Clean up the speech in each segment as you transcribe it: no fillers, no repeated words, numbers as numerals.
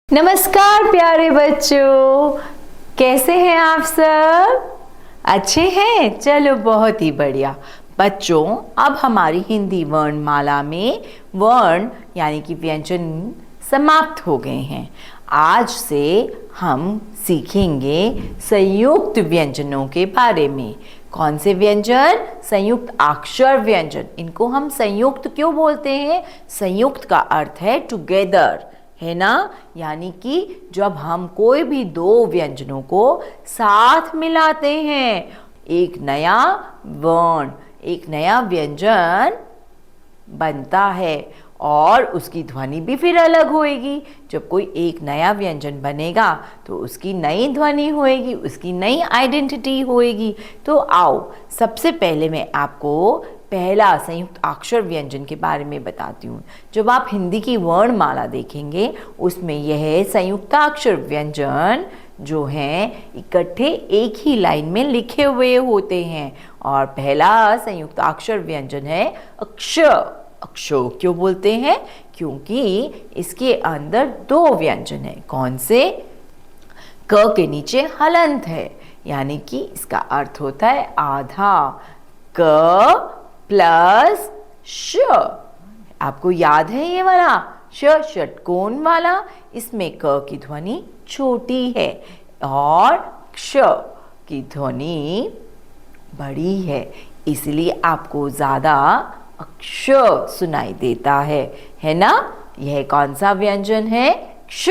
नमस्कार प्यारे बच्चों, कैसे हैं आप सब? अच्छे हैं? चलो बहुत ही बढ़िया। बच्चों, अब हमारी हिंदी वर्णमाला में वर्ण यानी कि व्यंजन समाप्त हो गए हैं। आज से हम सीखेंगे संयुक्त व्यंजनों के बारे में। कौन से व्यंजन? संयुक्त अक्षर व्यंजन। इनको हम संयुक्त क्यों बोलते हैं? संयुक्त का अर्थ है टुगेदर, है ना? यानी कि जब हम कोई भी दो व्यंजनों को साथ मिलाते हैं, एक नया वर्ण, एक नया व्यंजन बनता है और उसकी ध्वनि भी फिर अलग होएगी। जब कोई एक नया व्यंजन बनेगा तो उसकी नई ध्वनि होएगी, उसकी नई आइडेंटिटी होएगी। तो आओ, सबसे पहले मैं आपको पहला संयुक्त अक्षर व्यंजन के बारे में बताती हूँ। जब आप हिंदी की वर्णमाला देखेंगे उसमें यह संयुक्त अक्षर व्यंजन जो हैं इकट्ठे एक ही लाइन में लिखे हुए होते हैं। और पहला संयुक्त अक्षर व्यंजन है अक्ष। अक्ष क्यों बोलते हैं? क्योंकि इसके अंदर दो व्यंजन है। कौन से? क के नीचे हलंत है, यानी कि इसका अर्थ होता है आधा। क प्लस श। आपको याद है ये वाला षटकोण वाला? इसमें क की ध्वनि छोटी है और क्ष की ध्वनि बड़ी है, इसलिए आपको ज्यादा अक्ष सुनाई देता है ना? यह कौन सा व्यंजन है? क्ष।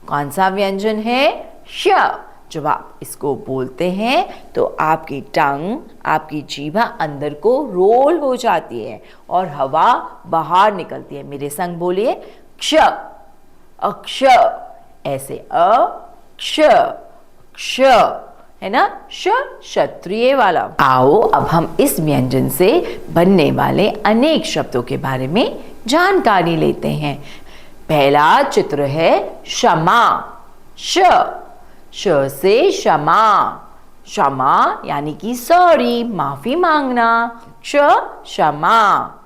कौन सा व्यंजन है? श। जब आप इसको बोलते हैं तो आपकी टंग, आपकी जीभा अंदर को रोल हो जाती है और हवा बाहर निकलती है। मेरे संग बोलिए, क्ष, अक्ष। ऐसे अक्ष, क्ष, है ना? श क्षत्रिय वाला। आओ अब हम इस व्यंजन से बनने वाले अनेक शब्दों के बारे में जानकारी लेते हैं। पहला चित्र है क्षमा। श से क्षमा। क्षमा यानी कि सॉरी, माफी मांगना। क्षमा।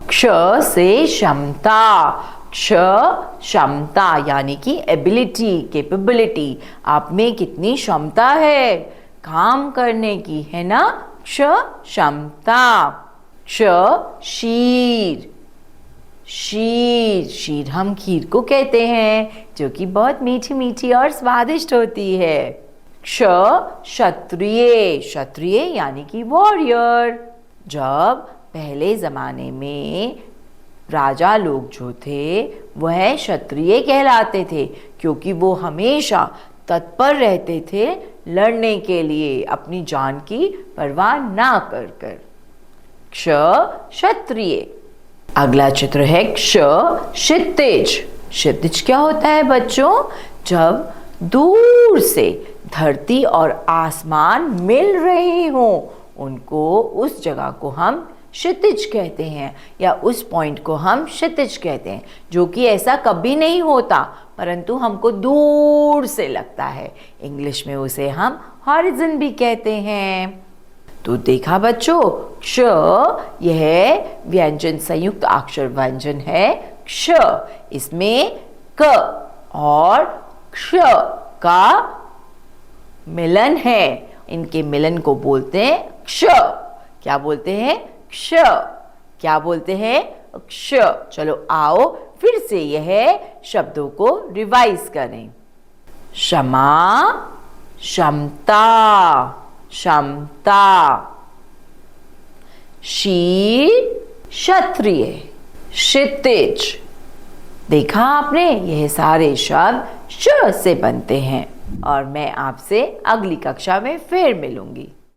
क्ष से क्षमता। क्ष क्षमता यानी कि एबिलिटी, कैपेबिलिटी। आप में कितनी क्षमता है काम करने की, है ना? क्ष क्षमता। क्ष क्षीर। क्षीर हम खीर को कहते हैं जो कि बहुत मीठी मीठी और स्वादिष्ट होती है। क्ष क्षत्रिय। क्षत्रिय यानी कि वॉरियर। जब पहले जमाने में राजा लोग जो थे वह क्षत्रिय कहलाते थे, क्योंकि वो हमेशा तत्पर रहते थे लड़ने के लिए, अपनी जान की परवाह ना कर कर। क्ष क्षत्रिय। अगला चित्र है क्ष क्षितिज। क्षितिज क्या होता है बच्चों? जब दूर से धरती और आसमान मिल रहे हों, उनको, उस जगह को हम क्षितिज कहते हैं, या उस पॉइंट को हम क्षितिज कहते हैं, जो कि ऐसा कभी नहीं होता परंतु हमको दूर से लगता है। इंग्लिश में उसे हम हॉरिजन भी कहते हैं। तो देखा बच्चों, क्ष यह व्यंजन संयुक्त अक्षर व्यंजन है क्ष। इसमें क और क्ष का मिलन है। इनके मिलन को बोलते हैं क्ष। क्या बोलते हैं? क्ष। क्या बोलते हैं? क्ष। चलो आओ फिर से यह शब्दों को रिवाइज करें। क्षमा, क्षमता, क्षमता। क्षीर क्षत्रिय, क्षितिज। देखा आपने, यह सारे शब्द श से बनते हैं। और मैं आपसे अगली कक्षा में फिर मिलूंगी।